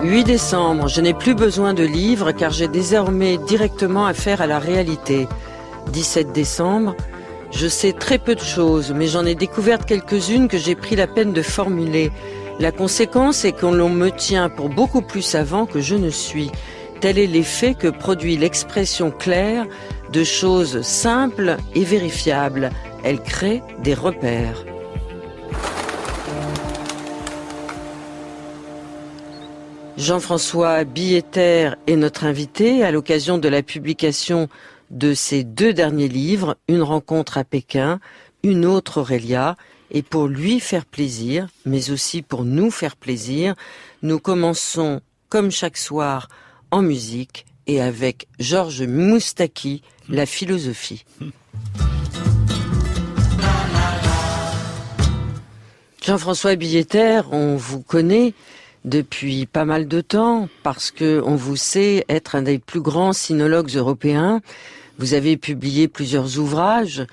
8 décembre, je n'ai plus besoin de livres car j'ai désormais directement affaire à la réalité. 17 décembre, je sais très peu de choses, mais j'en ai découvert quelques-unes que j'ai pris la peine de formuler. La conséquence est que l'on me tient pour beaucoup plus savant que je ne suis. Tel est l'effet que produit l'expression claire de choses simples et vérifiables. Elle crée des repères. Jean-François Billetter est notre invité à l'occasion de la publication de ses 2 derniers livres, Une rencontre à Pékin, Une autre Aurélia. Et pour lui faire plaisir, mais aussi pour nous faire plaisir, nous commençons, comme chaque soir, en musique et avec Georges Moustaki, la philosophie. Jean-François Billetter, on vous connaît depuis pas mal de temps parce que on vous sait être un des plus grands sinologues européens. Vous avez publié plusieurs ouvrages.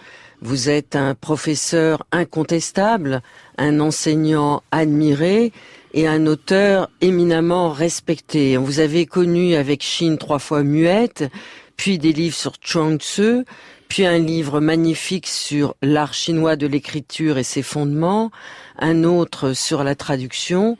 Vous êtes un professeur incontestable, un enseignant admiré et un auteur éminemment respecté. On vous avez connu avec Chine 3 fois muette, puis des livres sur Chuang Tzu, puis un livre magnifique sur l'art chinois de l'écriture et ses fondements, un autre sur la traduction,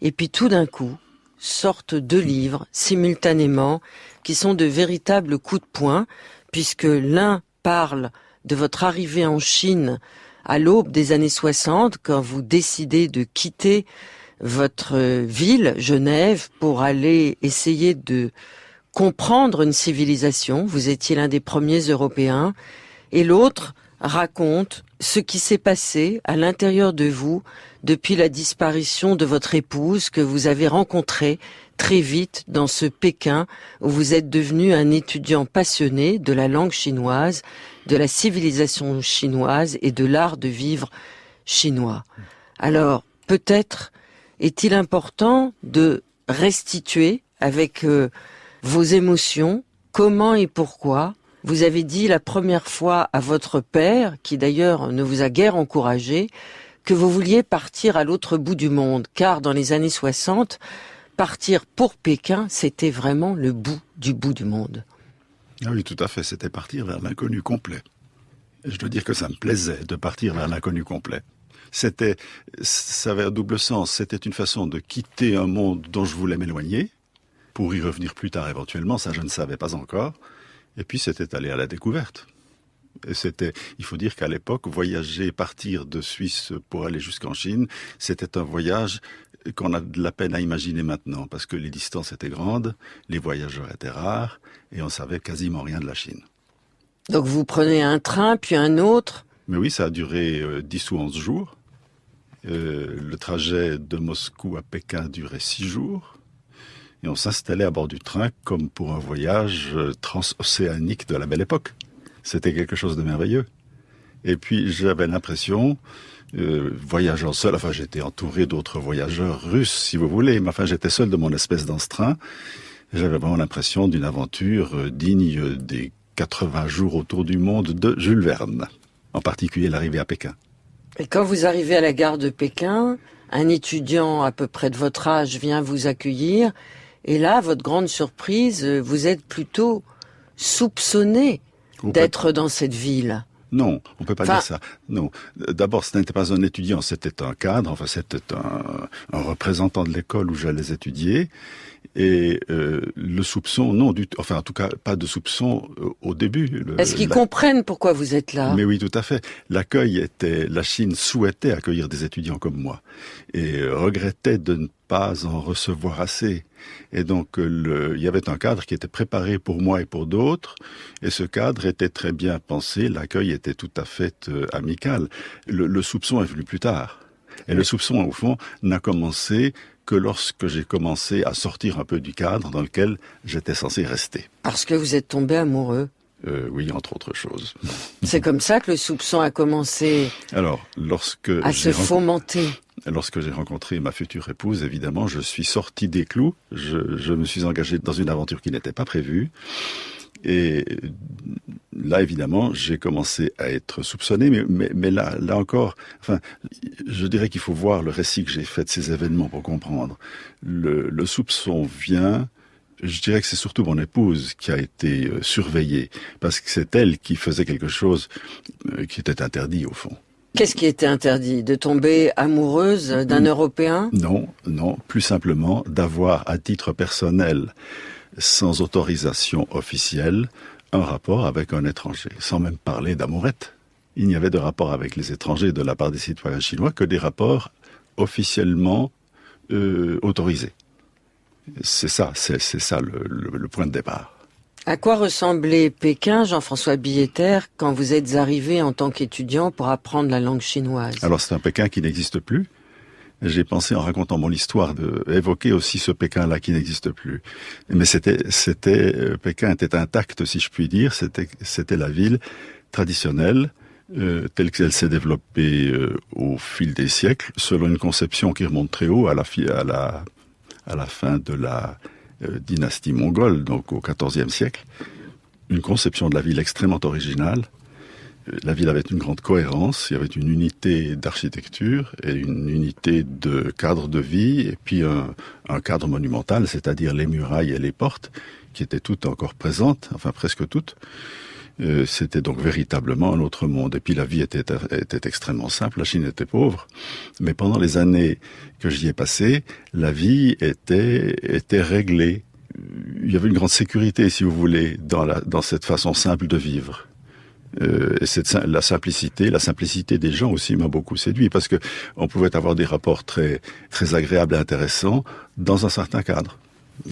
et puis tout d'un coup, sortent 2 livres simultanément qui sont de véritables coups de poing, puisque l'un parle de votre arrivée en Chine à l'aube des années 60, quand vous décidez de quitter votre ville, Genève, pour aller essayer de comprendre une civilisation. Vous étiez l'un des premiers Européens. Et l'autre raconte ce qui s'est passé à l'intérieur de vous depuis la disparition de votre épouse que vous avez rencontrée très vite dans ce Pékin où vous êtes devenu un étudiant passionné de la langue chinoise, de la civilisation chinoise et de l'art de vivre chinois. Alors, peut-être est-il important de restituer avec vos émotions comment et pourquoi vous avez dit la première fois à votre père, qui d'ailleurs ne vous a guère encouragé, que vous vouliez partir à l'autre bout du monde, car dans les années 60, partir pour Pékin, c'était vraiment le bout du monde. Ah oui, tout à fait, c'était partir vers l'inconnu complet. Et je dois dire que ça me plaisait de partir vers l'inconnu complet. Ça avait un double sens, c'était une façon de quitter un monde dont je voulais m'éloigner, pour y revenir plus tard éventuellement, ça je ne savais pas encore, et puis c'était aller à la découverte. Et il faut dire qu'à l'époque, voyager, partir de Suisse pour aller jusqu'en Chine, c'était un voyage qu'on a de la peine à imaginer maintenant, parce que les distances étaient grandes, les voyageurs étaient rares, et on savait quasiment rien de la Chine. Donc vous prenez un train, puis un autre. Mais oui, ça a duré 10 ou 11 jours. Le trajet de Moscou à Pékin durait 6 jours. Et on s'installait à bord du train comme pour un voyage transocéanique de la belle époque. C'était quelque chose de merveilleux. Et puis j'avais l'impression, voyageant seul, enfin j'étais entouré d'autres voyageurs russes, si vous voulez, mais enfin j'étais seul de mon espèce dans ce train. J'avais vraiment l'impression d'une aventure digne des 80 jours autour du monde de Jules Verne, en particulier l'arrivée à Pékin. Et quand vous arrivez à la gare de Pékin, un étudiant à peu près de votre âge vient vous accueillir, et là, votre grande surprise, vous êtes plutôt soupçonné d'être dans cette ville. Non, on ne peut pas dire ça. Non. D'abord, ce n'était pas un étudiant, c'était un cadre, enfin c'était un représentant de l'école où j'allais étudier. Et le soupçon, non, enfin en tout cas pas de soupçon au début. Est-ce qu'ils comprennent pourquoi vous êtes là ? Mais oui, tout à fait. La Chine souhaitait accueillir des étudiants comme moi et regrettait de ne pas en recevoir assez. Et donc il y avait un cadre qui était préparé pour moi et pour d'autres, et ce cadre était très bien pensé, l'accueil était tout à fait amical. Le soupçon est venu plus tard. Et le soupçon, au fond, n'a commencé que lorsque j'ai commencé à sortir un peu du cadre dans lequel j'étais censé rester. Parce que vous êtes tombé amoureux. Oui, entre autres choses. C'est comme ça que le soupçon a commencé à se fomenter. Lorsque j'ai rencontré ma future épouse, évidemment, je suis sorti des clous. Je me suis engagé dans une aventure qui n'était pas prévue. Et là, évidemment, j'ai commencé à être soupçonné, mais là encore, enfin, je dirais qu'il faut voir le récit que j'ai fait de ces événements pour comprendre. Le soupçon vient, je dirais que c'est surtout mon épouse qui a été surveillée, parce que c'est elle qui faisait quelque chose qui était interdit, au fond. Qu'est-ce qui était interdit? De tomber amoureuse d'un Européen? Non, plus simplement d'avoir à titre personnel, sans autorisation officielle, un rapport avec un étranger, sans même parler d'amourette. Il n'y avait de rapport avec les étrangers de la part des citoyens chinois que des rapports officiellement autorisés. C'est ça le point de départ. À quoi ressemblait Pékin, Jean-François Billetter, quand vous êtes arrivé en tant qu'étudiant pour apprendre la langue chinoise? Alors c'est un Pékin qui n'existe plus. J'ai pensé, en racontant mon histoire, d'évoquer aussi ce Pékin-là qui n'existe plus. Mais Pékin était intact, si je puis dire. C'était la ville traditionnelle, telle qu'elle s'est développée au fil des siècles, selon une conception qui remonte très haut à la fin de la dynastie mongole, donc au XIVe siècle. Une conception de la ville extrêmement originale. La ville avait une grande cohérence, il y avait une unité d'architecture et une unité de cadre de vie, et puis un cadre monumental, c'est-à-dire les murailles et les portes, qui étaient toutes encore présentes, enfin presque toutes. C'était donc véritablement un autre monde. Et puis la vie était extrêmement simple, la Chine était pauvre, mais pendant les années que j'y ai passées, la vie était réglée. Il y avait une grande sécurité, si vous voulez, dans cette façon simple de vivre. Et la simplicité des gens aussi m'a beaucoup séduit, parce que on pouvait avoir des rapports très, très agréables et intéressants dans un certain cadre.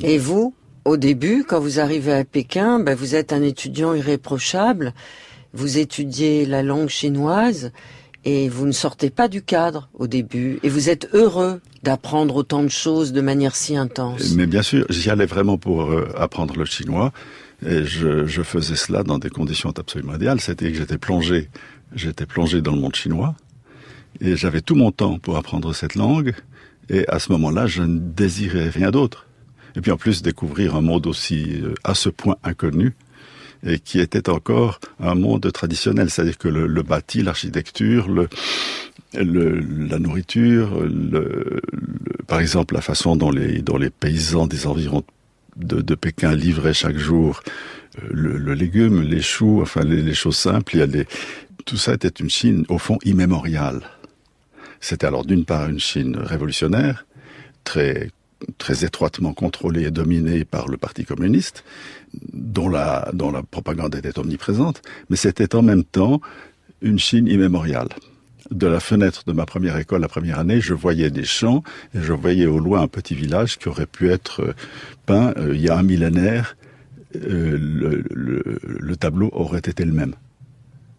Et vous, au début, quand vous arrivez à Pékin, vous êtes un étudiant irréprochable, vous étudiez la langue chinoise et vous ne sortez pas du cadre au début, et vous êtes heureux d'apprendre autant de choses de manière si intense. Mais bien sûr, j'y allais vraiment pour apprendre le chinois. Et je faisais cela dans des conditions absolument idéales. C'était que j'étais plongé dans le monde chinois. Et j'avais tout mon temps pour apprendre cette langue. Et à ce moment-là, je ne désirais rien d'autre. Et puis en plus, découvrir un monde aussi à ce point inconnu, et qui était encore un monde traditionnel. C'est-à-dire que le bâti, l'architecture, la nourriture, par exemple la façon dont les paysans des environs de Pékin livraient chaque jour le légume, les choux, enfin les choses simples. Tout ça était une Chine au fond immémoriale. C'était alors d'une part une Chine révolutionnaire, très très étroitement contrôlée et dominée par le Parti communiste, dont la propagande était omniprésente, mais c'était en même temps une Chine immémoriale. De la fenêtre de ma première école, la première année, je voyais des champs et je voyais au loin un petit village qui aurait pu être peint il y a un millénaire. Le tableau aurait été le même.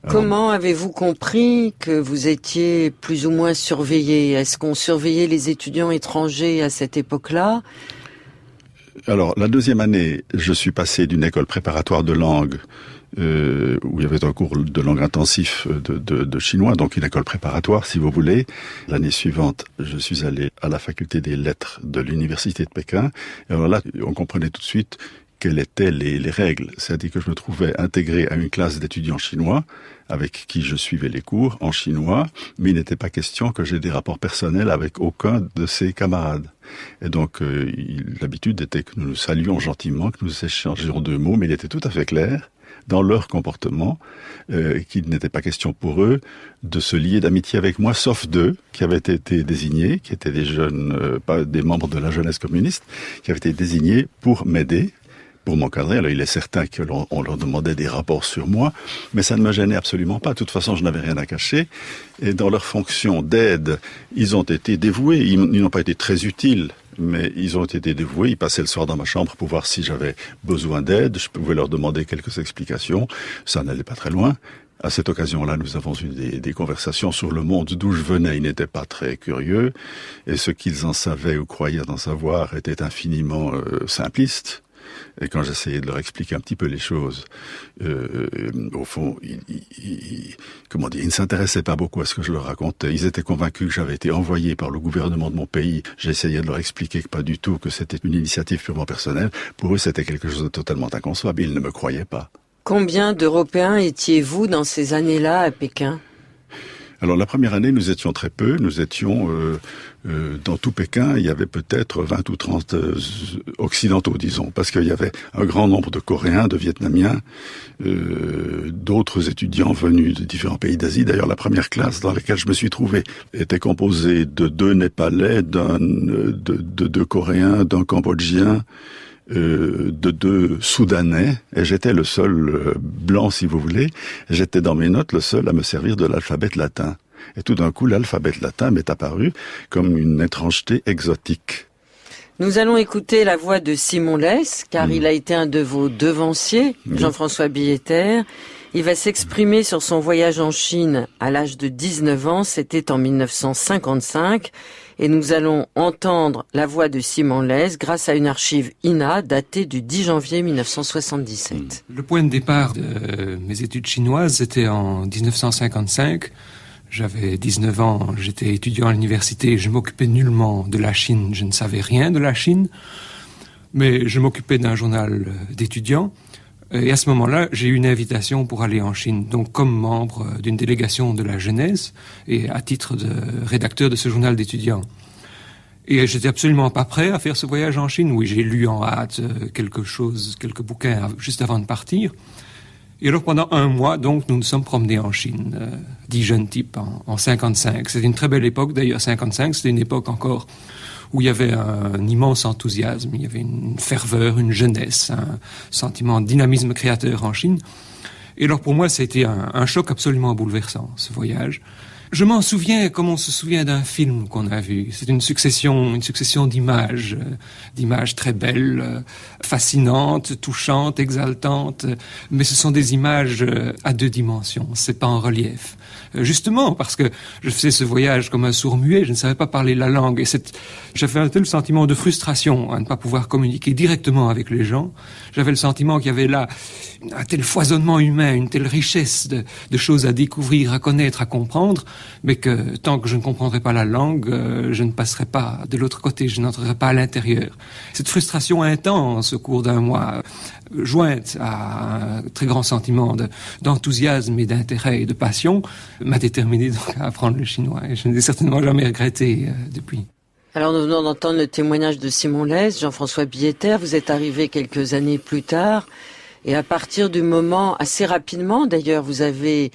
Alors, comment avez-vous compris que vous étiez plus ou moins surveillé? Est-ce qu'on surveillait les étudiants étrangers à cette époque-là? Alors, la deuxième année, je suis passé d'une école préparatoire de langue où il y avait un cours de langue intensif de chinois, donc une école préparatoire, si vous voulez. L'année suivante, je suis allé à la faculté des lettres de l'université de Pékin. Et alors là, on comprenait tout de suite quelles étaient les règles. C'est-à-dire que je me trouvais intégré à une classe d'étudiants chinois avec qui je suivais les cours en chinois, mais il n'était pas question que j'aie des rapports personnels avec aucun de ses camarades. Et donc, l'habitude était que nous nous saluions gentiment, que nous échangions 2 mots, mais il était tout à fait clair dans leur comportement, qu'il n'était pas question pour eux de se lier d'amitié avec moi, sauf 2 qui avaient été désignés, qui étaient des jeunes, pas des membres de la jeunesse communiste, qui avaient été désignés pour m'aider, pour m'encadrer. Alors il est certain qu'on leur demandait des rapports sur moi, mais ça ne me gênait absolument pas. De toute façon, je n'avais rien à cacher. Et dans leur fonction d'aide, ils ont été dévoués. Ils n'ont pas été très utiles, mais ils ont été dévoués. Ils passaient le soir dans ma chambre pour voir si j'avais besoin d'aide. Je pouvais leur demander quelques explications. Ça n'allait pas très loin. À cette occasion-là, nous avons eu des conversations sur le monde d'où je venais. Ils n'étaient pas très curieux. Et ce qu'ils en savaient ou croyaient en savoir était infiniment simpliste. Et quand j'essayais de leur expliquer un petit peu les choses, au fond, ils ne s'intéressaient pas beaucoup à ce que je leur racontais. Ils étaient convaincus que j'avais été envoyé par le gouvernement de mon pays. J'essayais de leur expliquer que pas du tout, que c'était une initiative purement personnelle. Pour eux, c'était quelque chose de totalement inconcevable. Ils ne me croyaient pas. Combien d'Européens étiez-vous dans ces années-là à Pékin ? Alors la première année, nous étions très peu. Nous étions dans tout Pékin, il y avait peut-être 20 ou 30 occidentaux, disons, parce qu'il y avait un grand nombre de Coréens, de Vietnamiens, d'autres étudiants venus de différents pays d'Asie. D'ailleurs, la première classe dans laquelle je me suis trouvé était composée de 2 Népalais, de 2 Coréens, d'un Cambodgien, de 2 Soudanais, et j'étais le seul blanc, si vous voulez. J'étais dans mes notes le seul à me servir de l'alphabet latin. Et tout d'un coup, l'alphabet latin m'est apparu comme une étrangeté exotique. Nous allons écouter la voix de Simon Less, car il a été un de vos devanciers, Jean-François Billetter. Il va s'exprimer sur son voyage en Chine à l'âge de 19 ans, c'était en 1955. Et nous allons entendre la voix de Simon Less grâce à une archive INA datée du 10 janvier 1977. Le point de départ de mes études chinoises, c'était en 1955. J'avais 19 ans, j'étais étudiant à l'université, je m'occupais nullement de la Chine, je ne savais rien de la Chine, mais je m'occupais d'un journal d'étudiants. Et à ce moment-là, j'ai eu une invitation pour aller en Chine, donc comme membre d'une délégation de la jeunesse et à titre de rédacteur de ce journal d'étudiants. Et j'étais absolument pas prêt à faire ce voyage en Chine. Oui, j'ai lu en hâte quelques bouquins juste avant de partir. Et alors pendant 1 mois, donc, nous nous sommes promenés en Chine, 10 jeunes types en 55. C'était une très belle époque, d'ailleurs, 55, c'était une époque encore où il y avait un immense enthousiasme, il y avait une ferveur, une jeunesse, un sentiment de dynamisme créateur en Chine. Et alors pour moi, ça a été un choc absolument bouleversant, ce voyage. Je m'en souviens comme on se souvient d'un film qu'on a vu. C'est une succession d'images très belles, fascinantes, touchantes, exaltantes. Mais ce sont des images à 2 dimensions. C'est pas en relief. Justement, parce que je faisais ce voyage comme un sourd-muet, je ne savais pas parler la langue. Et j'avais un tel sentiment de frustration à ne pas pouvoir communiquer directement avec les gens. J'avais le sentiment qu'il y avait là un tel foisonnement humain, une telle richesse de choses à découvrir, à connaître, à comprendre, mais que tant que je ne comprendrais pas la langue, je ne passerai pas de l'autre côté, je n'entrerai pas à l'intérieur. Cette frustration intense au cours d'1 mois, jointe à un très grand sentiment d'enthousiasme et d'intérêt et de passion, m'a déterminé donc à apprendre le chinois. Et je ne l'ai certainement jamais regretté depuis. Alors nous venons d'entendre le témoignage de Simon Less, Jean-François Billetter. Vous êtes arrivé quelques années plus tard. Et à partir du moment, assez rapidement d'ailleurs, vous avez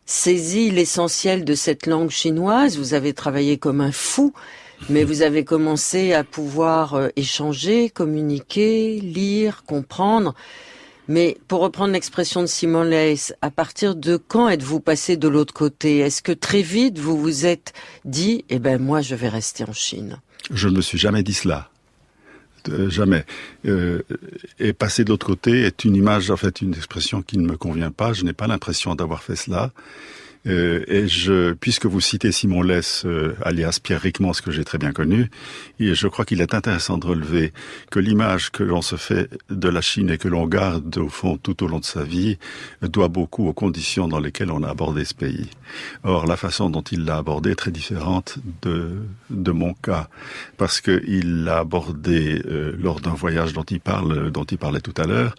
saisi l'essentiel de cette langue chinoise. Vous avez travaillé comme un fou, mais vous avez commencé à pouvoir échanger, communiquer, lire, comprendre. Mais pour reprendre l'expression de Simon Less, à partir de quand êtes-vous passé de l'autre côté ? Est-ce que très vite vous vous êtes dit « Eh ben moi je vais rester en Chine ». Je ne me suis jamais dit cela. Jamais. Et passer de l'autre côté est une image, en fait, une expression qui ne me convient pas. Je n'ai pas l'impression d'avoir fait cela. Puisque vous citez Simon Less, alias Pierre Rickmans, que j'ai très bien connu, et je crois qu'il est intéressant de relever que l'image que l'on se fait de la Chine et que l'on garde au fond tout au long de sa vie doit beaucoup aux conditions dans lesquelles on a abordé ce pays. Or, la façon dont il l'a abordé est très différente de mon cas, parce que il l'a abordé lors d'un voyage dont il parlait tout à l'heure,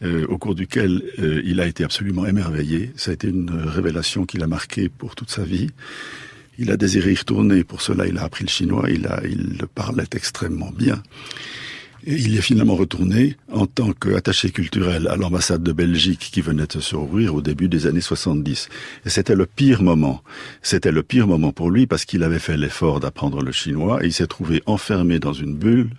au cours duquel il a été absolument émerveillé. Ça a été une révélation qu'il a marqué pour toute sa vie. Il a désiré y retourner. Pour cela, il a appris le chinois. Il le parlait extrêmement bien. Et il y est finalement retourné en tant qu'attaché culturel à l'ambassade de Belgique qui venait de se rouvrir au début des années 70. Et c'était le pire moment. C'était le pire moment pour lui parce qu'il avait fait l'effort d'apprendre le chinois et il s'est trouvé enfermé dans une bulle.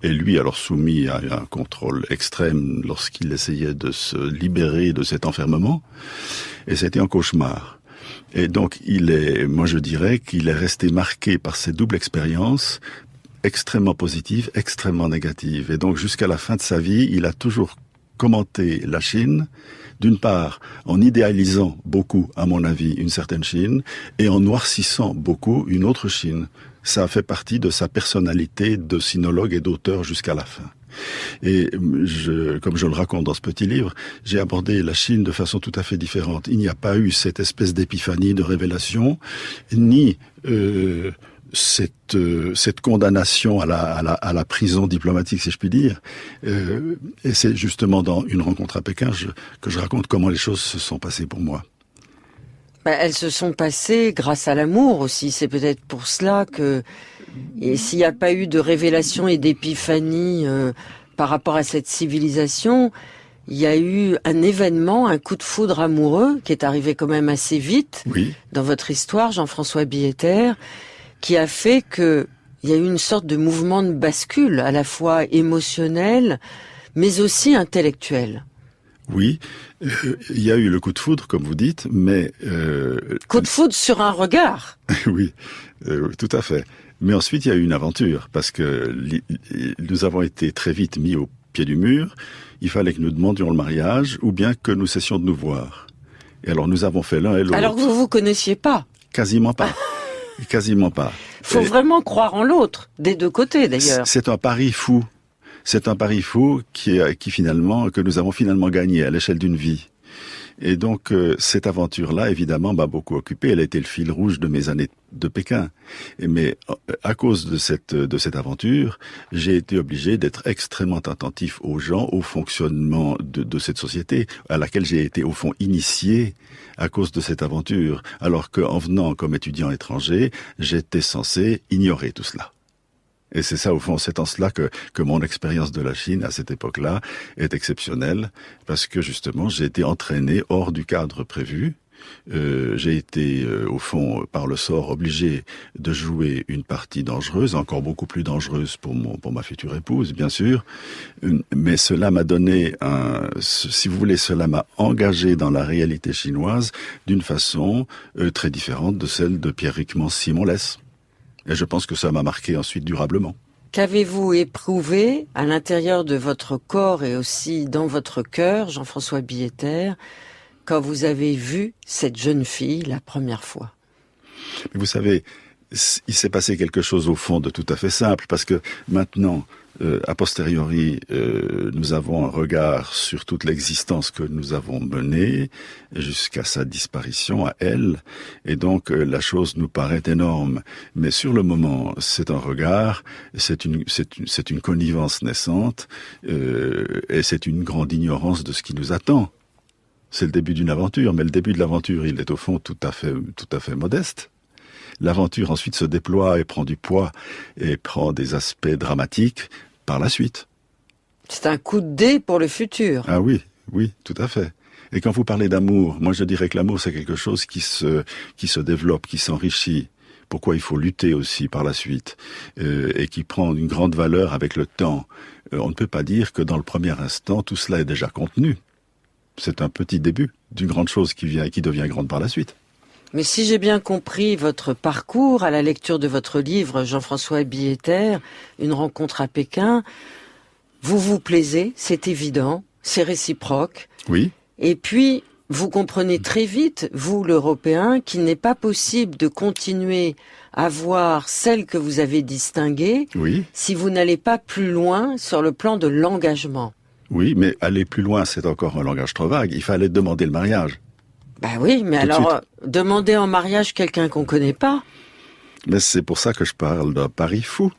Et lui, alors soumis à un contrôle extrême lorsqu'il essayait de se libérer de cet enfermement. Et c'était un cauchemar. Et donc, moi je dirais qu'il est resté marqué par ces doubles expériences, extrêmement positive, extrêmement négative. Et donc, jusqu'à la fin de sa vie, il a toujours commenté la Chine, d'une part, en idéalisant beaucoup, à mon avis, une certaine Chine, et en noircissant beaucoup une autre Chine. Ça a fait partie de sa personnalité de sinologue et d'auteur jusqu'à la fin. Et comme je le raconte dans ce petit livre, j'ai abordé la Chine de façon tout à fait différente. Il n'y a pas eu cette espèce d'épiphanie, de révélation, ni cette condamnation à la prison diplomatique, si je puis dire. Et c'est justement dans une rencontre à Pékin que je raconte comment les choses se sont passées pour moi. Elles se sont passées grâce à l'amour aussi. C'est peut-être pour cela que, et s'il n'y a pas eu de révélation et d'épiphanie par rapport à cette civilisation, il y a eu un événement, un coup de foudre amoureux qui est arrivé quand même assez vite dans votre histoire, Jean-François Billetter, qui a fait que il y a eu une sorte de mouvement de bascule, à la fois émotionnel, mais aussi intellectuel. Oui, il y a eu le coup de foudre, comme vous dites, mais... Coup de foudre sur un regard. Oui, tout à fait. Mais ensuite, il y a eu une aventure, parce que nous avons été très vite mis au pied du mur. Il fallait que nous demandions le mariage, ou bien que nous cessions de nous voir. Et alors, nous avons fait l'un et l'autre. Alors que vous vous connaissiez pas. Quasiment pas. Quasiment pas. Faut vraiment croire en l'autre, des deux côtés d'ailleurs. C'est un pari fou. C'est un pari fou que nous avons finalement gagné à l'échelle d'une vie. Et donc, cette aventure-là, évidemment, m'a beaucoup occupé. Elle a été le fil rouge de mes années de Pékin. Mais à cause de cette aventure, j'ai été obligé d'être extrêmement attentif aux gens, au fonctionnement de cette société, à laquelle j'ai été, au fond, initié à cause de cette aventure. Alors qu'en venant comme étudiant étranger, j'étais censé ignorer tout cela. Et c'est ça, au fond, c'est en cela que mon expérience de la Chine, à cette époque-là, est exceptionnelle, parce que, justement, j'ai été entraîné hors du cadre prévu. J'ai été, au fond, par le sort, obligé de jouer une partie dangereuse, encore beaucoup plus dangereuse pour ma future épouse, bien sûr. Mais cela m'a donné si vous voulez, cela m'a engagé dans la réalité chinoise d'une façon très différente de celle de Pierre-Ric Simon-Less. Et je pense que ça m'a marqué ensuite durablement. Qu'avez-vous éprouvé à l'intérieur de votre corps et aussi dans votre cœur, Jean-François Billetter, quand vous avez vu cette jeune fille la première fois? Mais vous savez, il s'est passé quelque chose au fond de tout à fait simple, parce que maintenant, a posteriori, nous avons un regard sur toute l'existence que nous avons menée jusqu'à sa disparition à elle, et donc la chose nous paraît énorme. Mais sur le moment, c'est un regard, c'est une connivence naissante, et c'est une grande ignorance de ce qui nous attend. C'est le début d'une aventure, mais le début de l'aventure, il est au fond tout à fait modeste. L'aventure ensuite se déploie et prend du poids et prend des aspects dramatiques par la suite. C'est un coup de dé pour le futur. Ah oui, tout à fait. Et quand vous parlez d'amour, moi je dirais que l'amour c'est quelque chose qui se développe, qui s'enrichit. Pourquoi il faut lutter aussi par la suite et qui prend une grande valeur avec le temps. On ne peut pas dire que dans le premier instant tout cela est déjà contenu. C'est un petit début d'une grande chose qui devient grande par la suite. Mais si j'ai bien compris votre parcours à la lecture de votre livre, Jean-François Billetter, Une rencontre à Pékin, vous vous plaisez, c'est évident, c'est réciproque. Oui. Et puis, vous comprenez très vite, vous l'Européen, qu'il n'est pas possible de continuer à voir celle que vous avez distinguée si vous n'allez pas plus loin sur le plan de l'engagement. Oui, mais aller plus loin, c'est encore un langage trop vague. Il fallait demander le mariage. Ben oui, mais alors, demander en mariage quelqu'un qu'on connaît pas. Mais c'est pour ça que je parle d'un pari fou.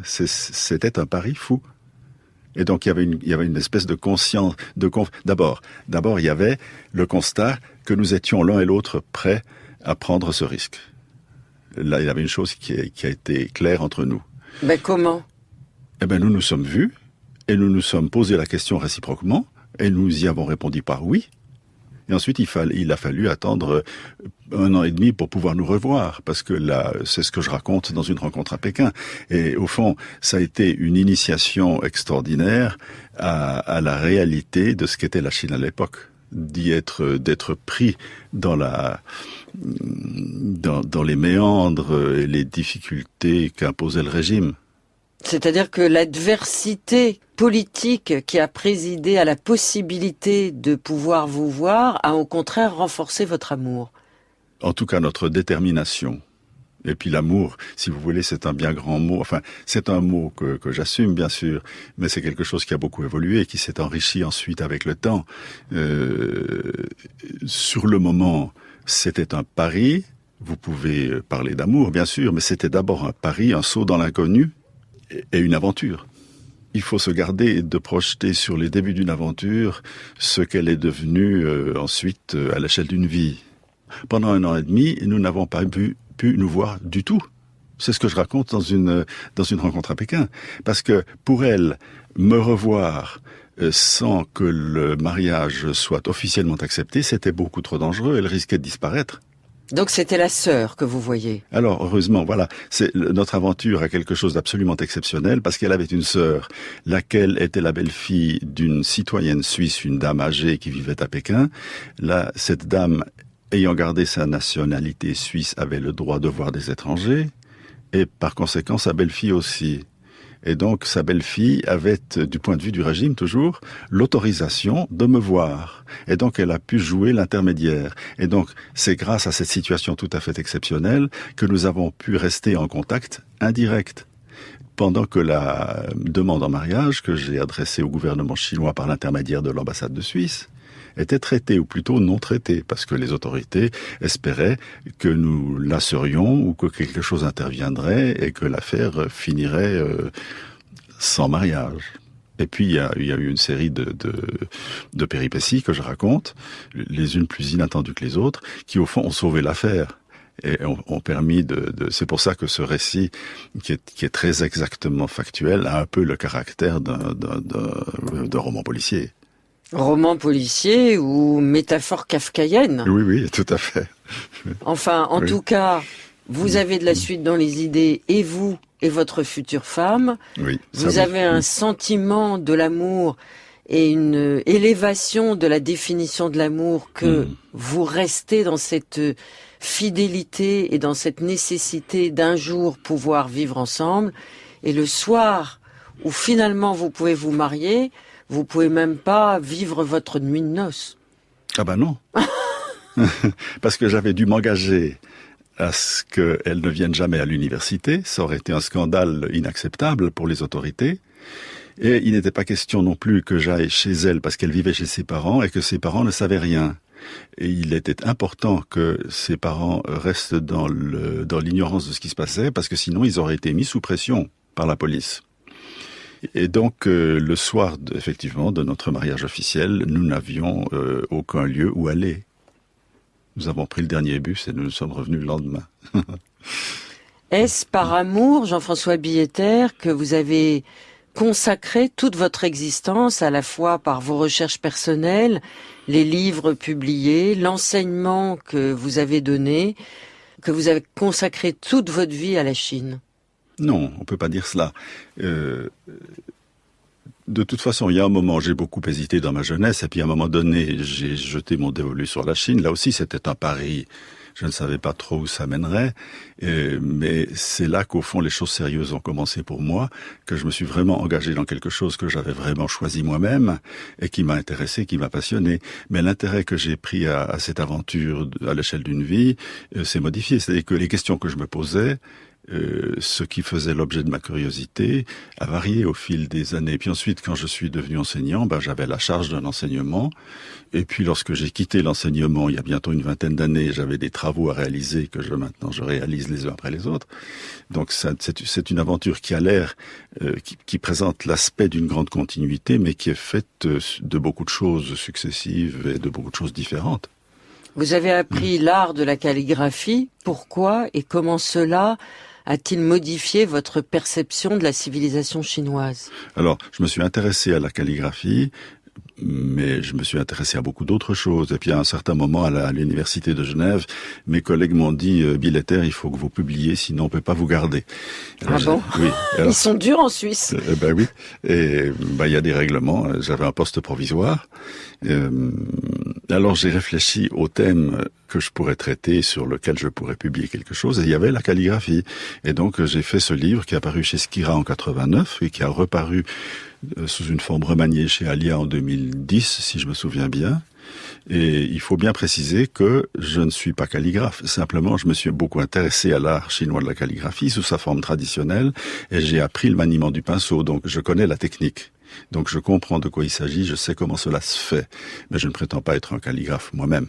C'était un pari fou. Et donc, il y avait une espèce de conscience, d'abord, il y avait le constat que nous étions l'un et l'autre prêts à prendre ce risque. Là, il y avait une chose qui a été claire entre nous. Ben comment? Eh ben, nous nous sommes vus, et nous nous sommes posé la question réciproquement, et nous y avons répondu par oui. Et ensuite, il a fallu attendre 1 an et demi pour pouvoir nous revoir, parce que là, c'est ce que je raconte dans Une rencontre à Pékin. Et au fond, ça a été une initiation extraordinaire à la réalité de ce qu'était la Chine à l'époque, d'être pris dans les méandres et les difficultés qu'imposait le régime. C'est-à-dire que l'adversité politique qui a présidé à la possibilité de pouvoir vous voir a au contraire renforcé votre amour. En tout cas, notre détermination Et puis l'amour, si vous voulez, c'est un bien grand mot. Enfin, c'est un mot que j'assume, bien sûr, mais c'est quelque chose qui a beaucoup évolué, qui s'est enrichi ensuite avec le temps. Sur le moment, c'était un pari. Vous pouvez parler d'amour, bien sûr, mais c'était d'abord un pari, un saut dans l'inconnu et une aventure. Il faut se garder de projeter sur les débuts d'une aventure ce qu'elle est devenue ensuite à l'échelle d'une vie. Pendant 1 an et demi, nous n'avons pas pu nous voir du tout. C'est ce que je raconte dans une rencontre à Pékin. Parce que pour elle, me revoir sans que le mariage soit officiellement accepté, c'était beaucoup trop dangereux. Elle risquait de disparaître. Donc c'était la sœur que vous voyez. Alors heureusement, voilà, notre aventure a quelque chose d'absolument exceptionnel parce qu'elle avait une sœur, laquelle était la belle-fille d'une citoyenne suisse, une dame âgée qui vivait à Pékin. Là, cette dame, ayant gardé sa nationalité suisse, avait le droit de voir des étrangers et par conséquent sa belle-fille aussi. Et donc, sa belle-fille avait, du point de vue du régime toujours, l'autorisation de me voir. Et donc, elle a pu jouer l'intermédiaire. Et donc, c'est grâce à cette situation tout à fait exceptionnelle que nous avons pu rester en contact indirect. Pendant que la demande en mariage que j'ai adressée au gouvernement chinois par l'intermédiaire de l'ambassade de Suisse était traitée, ou plutôt non traitée, parce que les autorités espéraient que nous la serions ou que quelque chose interviendrait et que l'affaire finirait sans mariage. Et puis, il y a eu une série de péripéties que je raconte, les unes plus inattendues que les autres, qui au fond ont sauvé l'affaire. Et ont permis c'est pour ça que ce récit, qui est très exactement factuel, a un peu le caractère d'un roman policier. Roman policier ou métaphore kafkaïenne. Oui, tout à fait. Enfin, en tout cas, vous avez de la suite dans les idées, et vous, et votre future femme. Oui. Vous avez un sentiment de l'amour et une élévation de la définition de l'amour que vous restez dans cette fidélité et dans cette nécessité d'un jour pouvoir vivre ensemble. Et le soir où finalement vous pouvez vous marier, vous pouvez même pas vivre votre nuit de noces. Ah ben non. Parce que j'avais dû m'engager à ce qu'elle ne vienne jamais à l'université. Ça aurait été un scandale inacceptable pour les autorités. Et il n'était pas question non plus que j'aille chez elle parce qu'elle vivait chez ses parents et que ses parents ne savaient rien. Et il était important que ses parents restent dans l'ignorance de ce qui se passait parce que sinon ils auraient été mis sous pression par la police. Et donc, le soir, effectivement, de notre mariage officiel, nous n'avions aucun lieu où aller. Nous avons pris le dernier bus et nous sommes revenus le lendemain. Est-ce par amour, Jean-François Billetter, que vous avez consacré toute votre existence, à la fois par vos recherches personnelles, les livres publiés, l'enseignement que vous avez donné, que vous avez consacré toute votre vie à la Chine ? Non, on peut pas dire cela. De toute façon, il y a un moment, j'ai beaucoup hésité dans ma jeunesse, et puis à un moment donné, j'ai jeté mon dévolu sur la Chine. Là aussi, c'était un pari. Je ne savais pas trop où ça mènerait, mais c'est là qu'au fond, les choses sérieuses ont commencé pour moi, que je me suis vraiment engagé dans quelque chose que j'avais vraiment choisi moi-même, et qui m'a intéressé, qui m'a passionné. Mais l'intérêt que j'ai pris à cette aventure à l'échelle d'une vie s'est modifié. C'est-à-dire que les questions que je me posais, ce qui faisait l'objet de ma curiosité a varié au fil des années. Puis ensuite, quand je suis devenu enseignant, j'avais la charge d'un enseignement. Et puis lorsque j'ai quitté l'enseignement, il y a bientôt une 20aine d'années, j'avais des travaux à réaliser que maintenant je réalise les uns après les autres. Donc c'est une aventure qui a l'air, qui présente l'aspect d'une grande continuité, mais qui est faite de beaucoup de choses successives et de beaucoup de choses différentes. Vous avez appris l'art de la calligraphie. Pourquoi et comment cela a-t-il modifié votre perception de la civilisation chinoise ? Alors, je me suis intéressé à la calligraphie, mais je me suis intéressé à beaucoup d'autres choses. Et puis à un certain moment, à l'université de Genève, mes collègues m'ont dit « Billetter, il faut que vous publiez, sinon on peut pas vous garder ». Ah bon ? Oui. Alors, ils sont durs en Suisse. Oui. Et il y a des règlements. J'avais un poste provisoire. Alors j'ai réfléchi au thème que je pourrais traiter, sur lequel je pourrais publier quelque chose, et il y avait la calligraphie. Et donc j'ai fait ce livre qui est apparu chez Skira en 89 et qui a reparu sous une forme remaniée chez Alia en 2010, si je me souviens bien. Et il faut bien préciser que je ne suis pas calligraphe. Simplement, je me suis beaucoup intéressé à l'art chinois de la calligraphie sous sa forme traditionnelle et j'ai appris le maniement du pinceau. Donc, je connais la technique. Donc, je comprends de quoi il s'agit, je sais comment cela se fait. Mais je ne prétends pas être un calligraphe moi-même.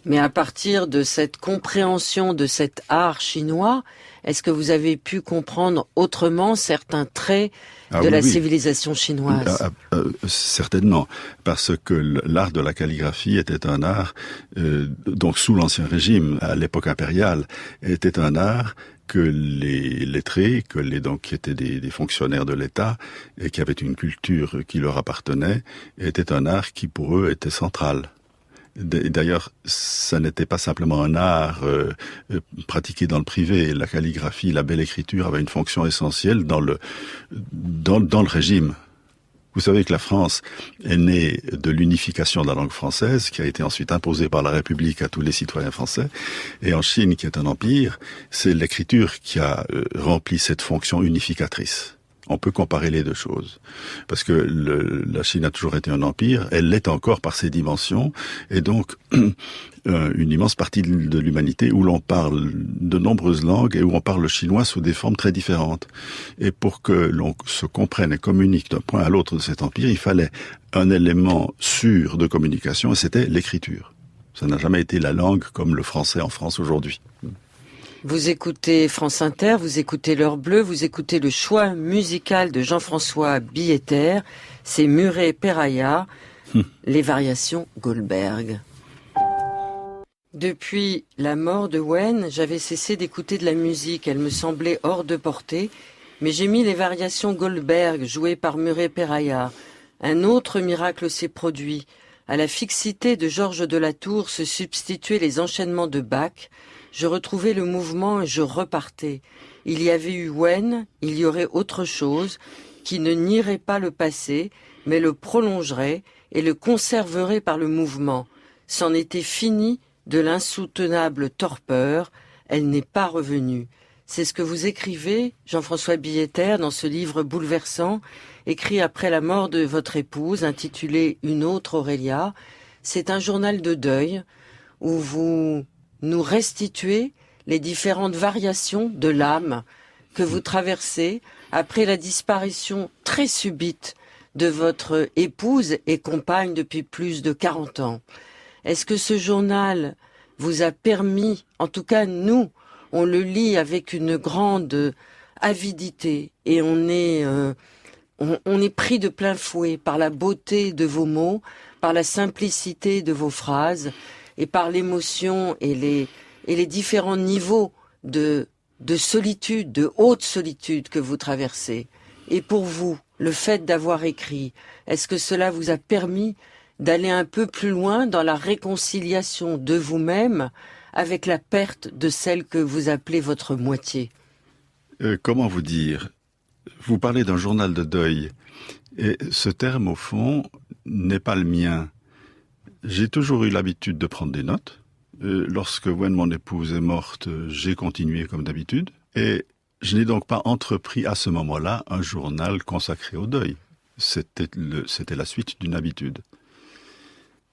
Mais à partir de cette compréhension de cet art chinois, est-ce que vous avez pu comprendre autrement certains traits de la civilisation chinoise? Certainement, parce que l'art de la calligraphie était un art, donc sous l'Ancien Régime, à l'époque impériale, était un art que les lettrés, qui étaient des fonctionnaires de l'État et qui avaient une culture qui leur appartenait, était un art qui pour eux était central. D'ailleurs, ça n'était pas simplement un art pratiqué dans le privé. La calligraphie, la belle écriture avait une fonction essentielle dans le régime. Vous savez que la France est née de l'unification de la langue française, qui a été ensuite imposée par la République à tous les citoyens français. Et en Chine, qui est un empire, c'est l'écriture qui a rempli cette fonction unificatrice. On peut comparer les deux choses. Parce que la Chine a toujours été un empire, elle l'est encore par ses dimensions, et donc une immense partie de l'humanité où l'on parle de nombreuses langues et où on parle le chinois sous des formes très différentes. Et pour que l'on se comprenne et communique d'un point à l'autre de cet empire, il fallait un élément sûr de communication, et c'était l'écriture. Ça n'a jamais été la langue comme le français en France aujourd'hui. Vous écoutez France Inter, vous écoutez l'heure bleue, vous écoutez le choix musical de Jean-François Billetter, c'est Murray Peraya, les variations Goldberg. Depuis la mort de Wen, j'avais cessé d'écouter de la musique, elle me semblait hors de portée, mais j'ai mis les variations Goldberg jouées par Murray Peraya. Un autre miracle s'est produit. À la fixité de Georges de la Tour se substituaient les enchaînements de Bach. Je retrouvais le mouvement et je repartais. Il y avait eu Wen, il y aurait autre chose qui ne nierait pas le passé, mais le prolongerait et le conserverait par le mouvement. C'en était fini de l'insoutenable torpeur, elle n'est pas revenue. C'est ce que vous écrivez, Jean-François Billetter, dans ce livre bouleversant, écrit après la mort de votre épouse, intitulé « Une autre Aurélia ». C'est un journal de deuil où vous nous restituez les différentes variations de l'âme que vous traversez après la disparition très subite de votre épouse et compagne depuis plus de 40 ans. Est-ce que ce journal vous a permis, en tout cas nous, on le lit avec une grande avidité et on est pris de plein fouet par la beauté de vos mots, par la simplicité de vos phrases et par l'émotion et les différents niveaux de solitude, de haute solitude que vous traversez. Et pour vous, le fait d'avoir écrit, est-ce que cela vous a permis d'aller un peu plus loin dans la réconciliation de vous-même avec la perte de celle que vous appelez votre moitié? Comment vous dire? Vous parlez d'un journal de deuil. Et ce terme, au fond, n'est pas le mien. J'ai toujours eu l'habitude de prendre des notes. Lorsque Wen, mon épouse, est morte, j'ai continué comme d'habitude. Et je n'ai donc pas entrepris à ce moment-là un journal consacré au deuil. C'était la suite d'une habitude.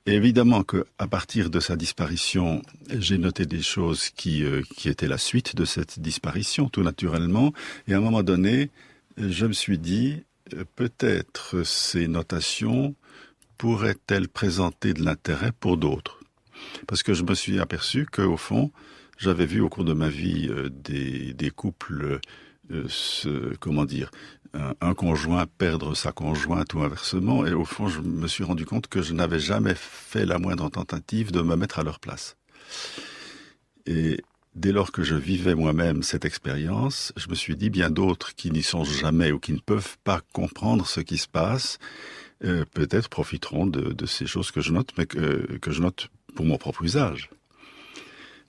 Et évidemment qu'à partir de sa disparition, j'ai noté des choses qui étaient la suite de cette disparition, tout naturellement. Et à un moment donné, je me suis dit, peut-être ces notations pourraient-elles présenter de l'intérêt pour d'autres? Parce que je me suis aperçu qu'au fond, j'avais vu au cours de ma vie des couples, un conjoint perdre sa conjointe ou inversement, et au fond, je me suis rendu compte que je n'avais jamais fait la moindre tentative de me mettre à leur place. Et dès lors que je vivais moi-même cette expérience, je me suis dit, bien d'autres qui n'y songent jamais ou qui ne peuvent pas comprendre ce qui se passe, peut-être profiteront de ces choses que je note, mais que je note pour mon propre usage.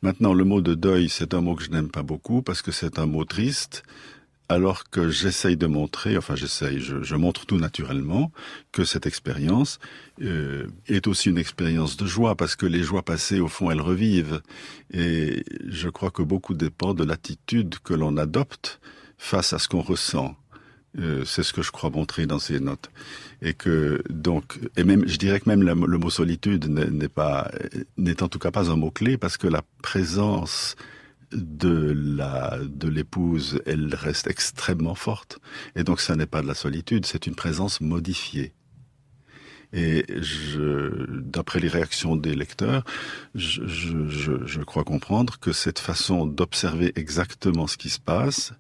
Maintenant, le mot de deuil, c'est un mot que je n'aime pas beaucoup parce que c'est un mot triste, alors que j'essaye de montrer, je montre tout naturellement que cette expérience est aussi une expérience de joie, parce que les joies passées, au fond, elles revivent. Et je crois que beaucoup dépend de l'attitude que l'on adopte face à ce qu'on ressent. C'est ce que je crois montrer dans ces notes. Et que donc, et même, je dirais que même le mot solitude n'est en tout cas pas un mot clé, parce que la présence de l'épouse, elle reste extrêmement forte. Et donc, ça n'est pas de la solitude, c'est une présence modifiée. Et d'après les réactions des lecteurs, je crois comprendre que cette façon d'observer exactement ce qui se passe,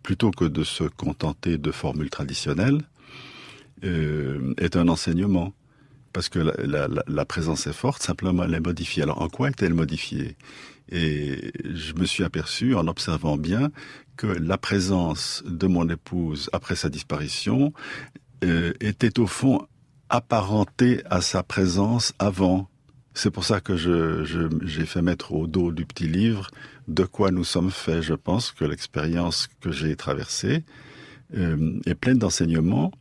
plutôt que de se contenter de formules traditionnelles, est un enseignement. Parce que la présence est forte, simplement elle est modifiée. Alors en quoi est-elle modifiée ? Et je me suis aperçu, en observant bien, que la présence de mon épouse après sa disparition était au fond apparentée à sa présence avant. C'est pour ça que j'ai fait mettre au dos du petit livre de quoi nous sommes faits. Je pense que l'expérience que j'ai traversée est pleine d'enseignements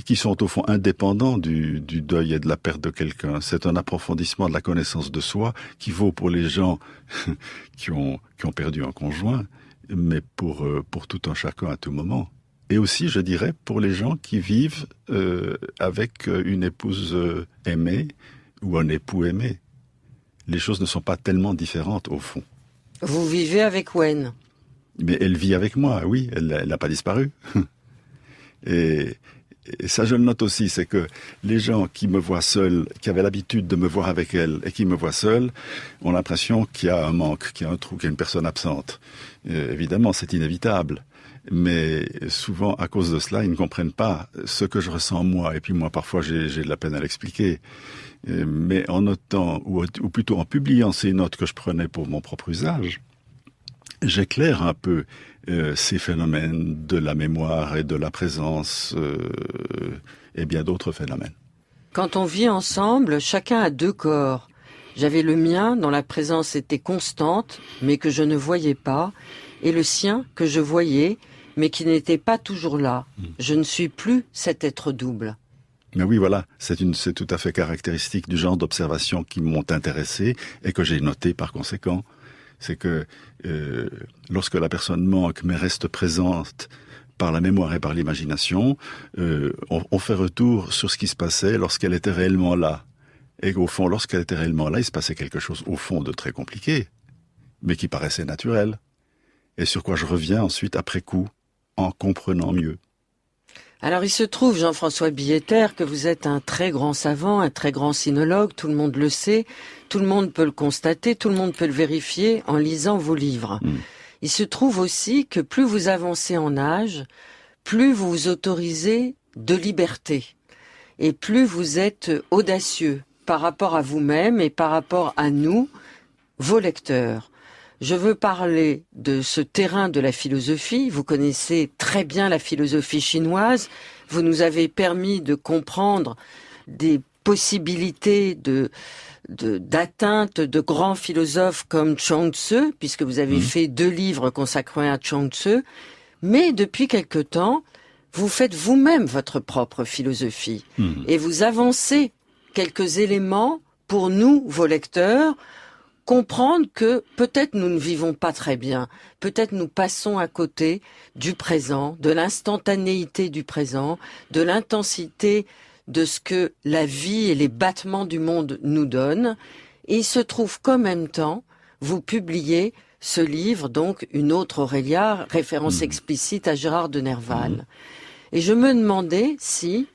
qui sont au fond indépendants du deuil et de la perte de quelqu'un. C'est un approfondissement de la connaissance de soi qui vaut pour les gens qui ont perdu un conjoint, mais pour tout un chacun à tout moment. Et aussi, je dirais, pour les gens qui vivent avec une épouse aimée ou un époux aimé. Les choses ne sont pas tellement différentes au fond. Vous vivez avec Wen. Mais elle vit avec moi, oui, elle n'a pas disparu. Et ça, je le note aussi, c'est que les gens qui me voient seul, qui avaient l'habitude de me voir avec elle et qui me voient seul, ont l'impression qu'il y a un manque, qu'il y a un trou, qu'il y a une personne absente. Évidemment, c'est inévitable. Mais souvent, à cause de cela, ils ne comprennent pas ce que je ressens moi. Et puis moi, parfois, j'ai de la peine à l'expliquer. Mais en notant, ou plutôt en publiant ces notes que je prenais pour mon propre usage, j'éclaire un peu ces phénomènes de la mémoire et de la présence et bien d'autres phénomènes. Quand on vit ensemble, chacun a deux corps. J'avais le mien, dont la présence était constante, mais que je ne voyais pas, et le sien, que je voyais, mais qui n'était pas toujours là. Je ne suis plus cet être double. Mais oui, voilà, c'est tout à fait caractéristique du genre d'observations qui m'ont intéressé et que j'ai noté par conséquent. C'est que lorsque la personne manque mais reste présente par la mémoire et par l'imagination, on fait retour sur ce qui se passait lorsqu'elle était réellement là. Et au fond, lorsqu'elle était réellement là, il se passait quelque chose au fond de très compliqué, mais qui paraissait naturel. Et sur quoi je reviens ensuite après coup, en comprenant mieux. Alors il se trouve, Jean-François Billetter, que vous êtes un très grand savant, un très grand sinologue, tout le monde le sait, tout le monde peut le constater, tout le monde peut le vérifier en lisant vos livres. Il se trouve aussi que plus vous avancez en âge, plus vous vous autorisez de liberté et plus vous êtes audacieux par rapport à vous-même et par rapport à nous, vos lecteurs. Je veux parler de ce terrain de la philosophie. Vous connaissez très bien la philosophie chinoise. Vous nous avez permis de comprendre des possibilités d'atteinte de grands philosophes comme Chuang Tzu, puisque vous avez fait 2 livres consacrés à Chuang Tzu. Mais depuis quelque temps, vous faites vous-même votre propre philosophie. Et vous avancez quelques éléments pour nous, vos lecteurs, comprendre que peut-être nous ne vivons pas très bien, peut-être nous passons à côté du présent, de l'instantanéité du présent, de l'intensité de ce que la vie et les battements du monde nous donnent. Et il se trouve qu'en même temps, vous publiez ce livre, donc Une autre Aurélia, référence explicite à Gérard de Nerval. Et je me demandais si,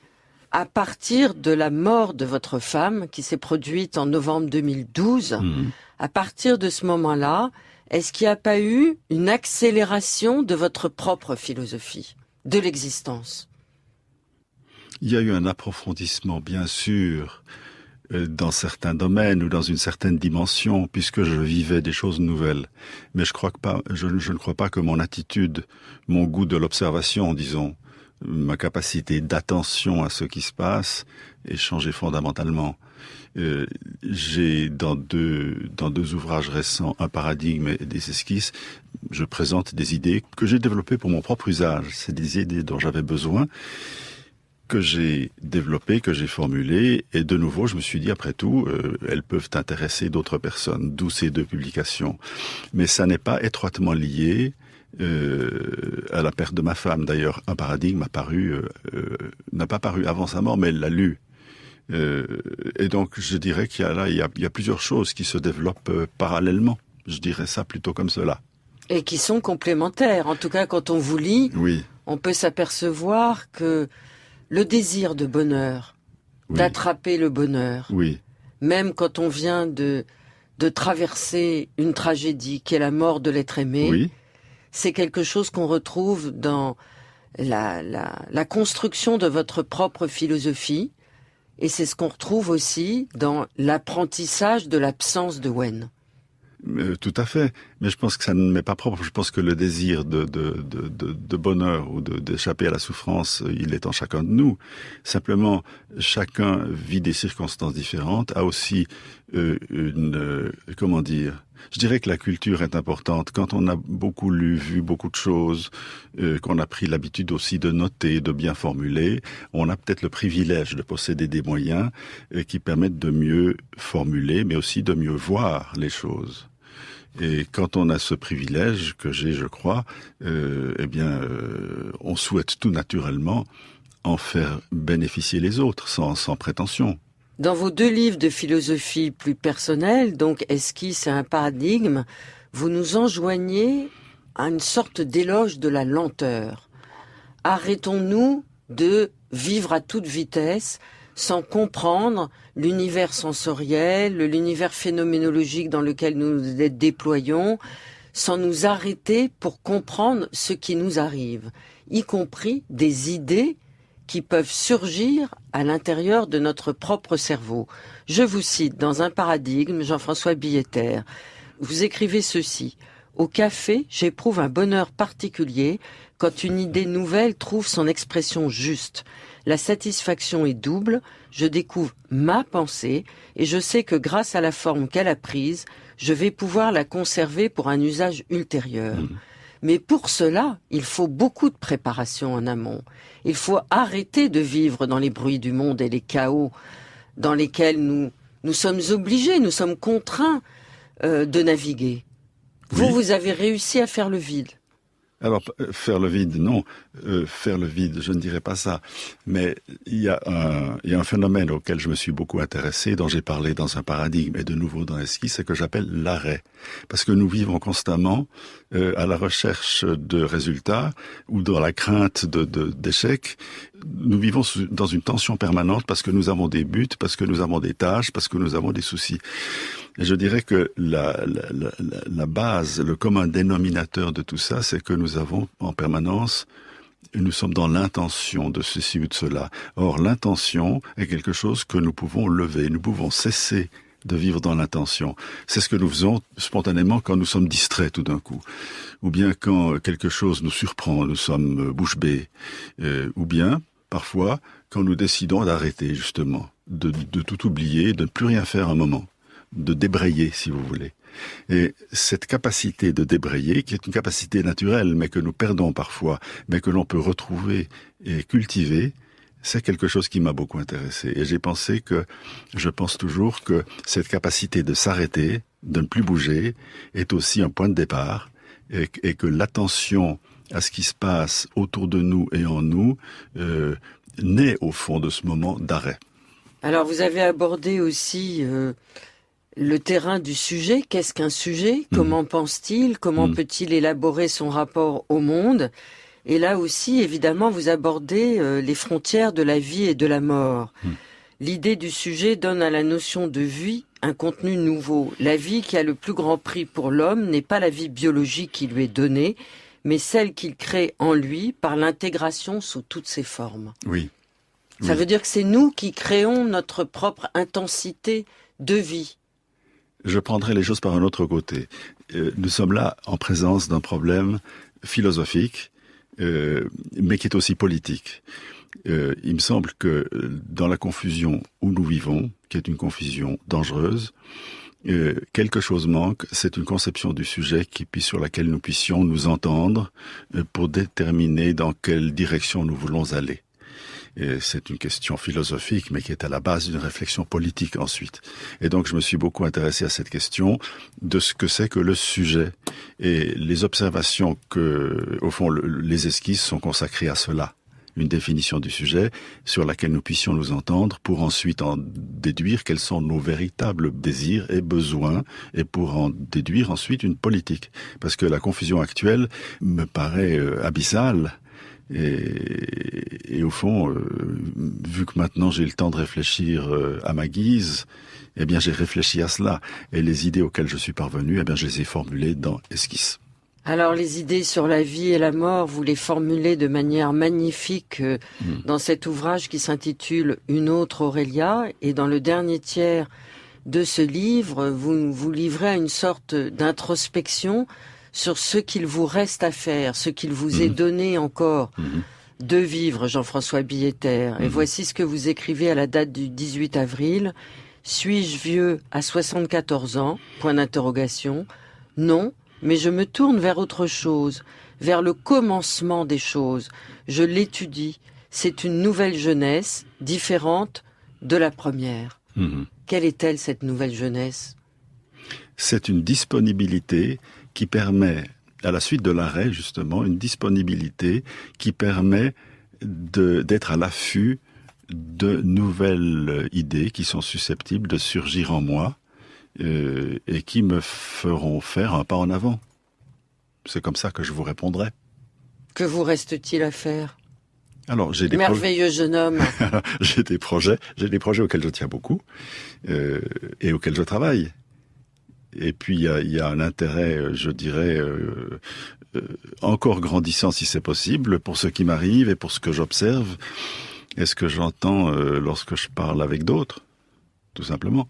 à partir de la mort de votre femme, qui s'est produite en novembre 2012, à partir de ce moment-là, est-ce qu'il n'y a pas eu une accélération de votre propre philosophie, de l'existence ? Il y a eu un approfondissement, bien sûr, dans certains domaines ou dans une certaine dimension, puisque je vivais des choses nouvelles. Mais je ne crois pas que mon attitude, mon goût de l'observation, disons, ma capacité d'attention à ce qui se passe ait changé fondamentalement. J'ai dans deux ouvrages récents, Un paradigme et des esquisses, je présente des idées que j'ai développées pour mon propre usage. C'est des idées dont j'avais besoin, que j'ai développées, que j'ai formulées, et de nouveau, je me suis dit, après tout, elles peuvent intéresser d'autres personnes, d'où ces 2 publications. Mais ça n'est pas étroitement lié à la perte de ma femme. D'ailleurs, un paradigme n'a pas paru avant sa mort, mais elle l'a lu. Et donc, je dirais qu'il y a plusieurs choses qui se développent parallèlement. Je dirais ça plutôt comme cela. Et qui sont complémentaires. En tout cas, quand on vous lit, Oui. On peut s'apercevoir que le désir de bonheur, d'attraper le bonheur, même quand on vient de traverser une tragédie qui est la mort de l'être aimé, c'est quelque chose qu'on retrouve dans la construction de votre propre philosophie, et c'est ce qu'on retrouve aussi dans l'apprentissage de l'absence de Wen. Tout à fait, mais je pense que ça ne m'est pas propre. Je pense que le désir de bonheur ou d'échapper à la souffrance, il est en chacun de nous. Simplement, chacun vit des circonstances différentes, a aussi comment dire. Je dirais que la culture est importante. Quand on a beaucoup lu, vu beaucoup de choses, qu'on a pris l'habitude aussi de noter, de bien formuler, on a peut-être le privilège de posséder des moyens qui permettent de mieux formuler, mais aussi de mieux voir les choses. Et quand on a ce privilège que j'ai, je crois, on souhaite tout naturellement en faire bénéficier les autres, sans prétention. Dans vos 2 livres de philosophie plus personnels, donc Esquisse et un paradigme, vous nous enjoignez à une sorte d'éloge de la lenteur. Arrêtons-nous de vivre à toute vitesse sans comprendre l'univers sensoriel, l'univers phénoménologique dans lequel nous nous déployons, sans nous arrêter pour comprendre ce qui nous arrive, y compris des idées qui peuvent surgir à l'intérieur de notre propre cerveau. Je vous cite dans un paradigme, Jean-François Billetter, vous écrivez ceci: « Au café, j'éprouve un bonheur particulier quand une idée nouvelle trouve son expression juste. La satisfaction est double, je découvre ma pensée et je sais que grâce à la forme qu'elle a prise, je vais pouvoir la conserver pour un usage ultérieur. » Mais pour cela, il faut beaucoup de préparation en amont. Il faut arrêter de vivre dans les bruits du monde et les chaos dans lesquels nous sommes obligés, nous sommes contraints de naviguer. Vous avez réussi à faire le vide. Alors, faire le vide, non. Faire le vide, je ne dirais pas ça. Mais il y a un phénomène auquel je me suis beaucoup intéressé, dont j'ai parlé dans un paradigme et de nouveau dans Esquisse, c'est que j'appelle l'arrêt. Parce que nous vivons constamment à la recherche de résultats ou dans la crainte d'échecs. Nous vivons dans une tension permanente parce que nous avons des buts, parce que nous avons des tâches, parce que nous avons des soucis. Et je dirais que la base, le commun dénominateur de tout ça, c'est que nous avons en permanence, nous sommes dans l'intention de ceci ou de cela. Or, l'intention est quelque chose que nous pouvons lever, nous pouvons cesser de vivre dans l'intention. C'est ce que nous faisons spontanément quand nous sommes distraits tout d'un coup. Ou bien quand quelque chose nous surprend, nous sommes bouche bée. Ou bien, parfois, quand nous décidons d'arrêter, justement, de tout oublier, de ne plus rien faire un moment, de débrayer, si vous voulez. Et cette capacité de débrayer, qui est une capacité naturelle, mais que nous perdons parfois, mais que l'on peut retrouver et cultiver, c'est quelque chose qui m'a beaucoup intéressé. Et je pense toujours que cette capacité de s'arrêter, de ne plus bouger, est aussi un point de départ, et que l'attention à ce qui se passe autour de nous et en nous naît au fond de ce moment d'arrêt. Alors vous avez abordé aussi le terrain du sujet. Qu'est-ce qu'un sujet? Comment pense-t-il? Comment peut-il élaborer son rapport au monde? Et là aussi, évidemment, vous abordez les frontières de la vie et de la mort. L'idée du sujet donne à la notion de vie un contenu nouveau. La vie qui a le plus grand prix pour l'homme n'est pas la vie biologique qui lui est donnée, mais celle qu'il crée en lui par l'intégration sous toutes ses formes. Oui. Ça veut dire que c'est nous qui créons notre propre intensité de vie. Je prendrai les choses par un autre côté. Nous sommes là en présence d'un problème philosophique, mais qui est aussi politique. Il me semble que dans la confusion où nous vivons, qui est une confusion dangereuse, quelque chose manque, c'est une conception du sujet sur laquelle nous puissions nous entendre pour déterminer dans quelle direction nous voulons aller. Et c'est une question philosophique, mais qui est à la base d'une réflexion politique ensuite. Et donc, je me suis beaucoup intéressé à cette question de ce que c'est que le sujet. Et les observations que, au fond, les esquisses sont consacrées à cela. Une définition du sujet sur laquelle nous puissions nous entendre pour ensuite en déduire quels sont nos véritables désirs et besoins et pour en déduire ensuite une politique. Parce que la confusion actuelle me paraît abyssale et au fond, vu que maintenant j'ai le temps de réfléchir à ma guise, eh bien j'ai réfléchi à cela et les idées auxquelles je suis parvenu, eh bien je les ai formulées dans Esquisse. Alors les idées sur la vie et la mort, vous les formulez de manière magnifique dans cet ouvrage qui s'intitule Une autre Aurélia. Et dans le dernier tiers de ce livre, vous vous livrez à une sorte d'introspection sur ce qu'il vous reste à faire, ce qu'il vous est donné encore de vivre, Jean-François Billetter. Et voici ce que vous écrivez à la date du 18 avril. Suis-je vieux à 74 ans? Point d'interrogation. Non. Mais je me tourne vers autre chose, vers le commencement des choses. Je l'étudie. C'est une nouvelle jeunesse, différente de la première. Quelle est-elle, cette nouvelle jeunesse? C'est une disponibilité qui permet, à la suite de l'arrêt justement, une disponibilité qui permet d'être à l'affût de nouvelles idées qui sont susceptibles de surgir en moi. Et qui me feront faire un pas en avant. C'est comme ça que je vous répondrai. Que vous reste-t-il à faire? Alors, j'ai des merveilleux jeune homme. j'ai des projets auxquels je tiens beaucoup et auxquels je travaille. Et puis il y a un intérêt, je dirais, encore grandissant si c'est possible pour ce qui m'arrive et pour ce que j'observe et ce que j'entends lorsque je parle avec d'autres, tout simplement.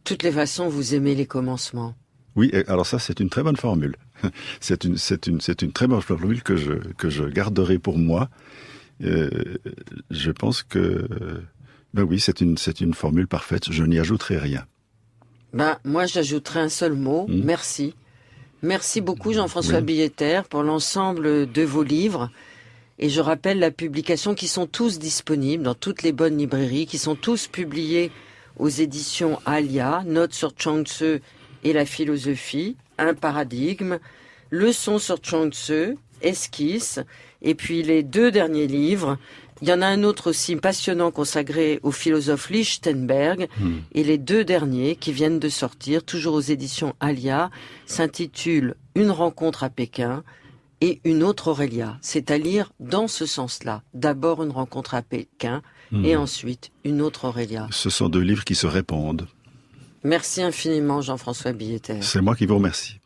De toutes les façons, vous aimez les commencements. Oui, alors ça, c'est une très bonne formule. C'est une très bonne formule que je garderai pour moi. Je pense que, ben oui, c'est une formule parfaite. Je n'y ajouterai rien. Moi, j'ajouterai un seul mot. Merci. Merci beaucoup, Jean-François Billetter, pour l'ensemble de vos livres. Et je rappelle la publication qui sont tous disponibles dans toutes les bonnes librairies, qui sont tous publiés aux éditions Alia, Notes sur Chuang Tzu et la philosophie, un paradigme, Leçons sur Chuang Tzu, Esquisse, et puis les deux derniers livres. Il y en a un autre aussi passionnant consacré au philosophe Lichtenberg, et les deux derniers qui viennent de sortir, toujours aux éditions Alia, s'intitulent Une rencontre à Pékin et Une autre Aurélia. C'est à lire dans ce sens-là. D'abord une rencontre à Pékin, et ensuite Une autre Aurélia. Ce sont deux livres qui se répondent. Merci infiniment, Jean-François Billetter. C'est moi qui vous remercie.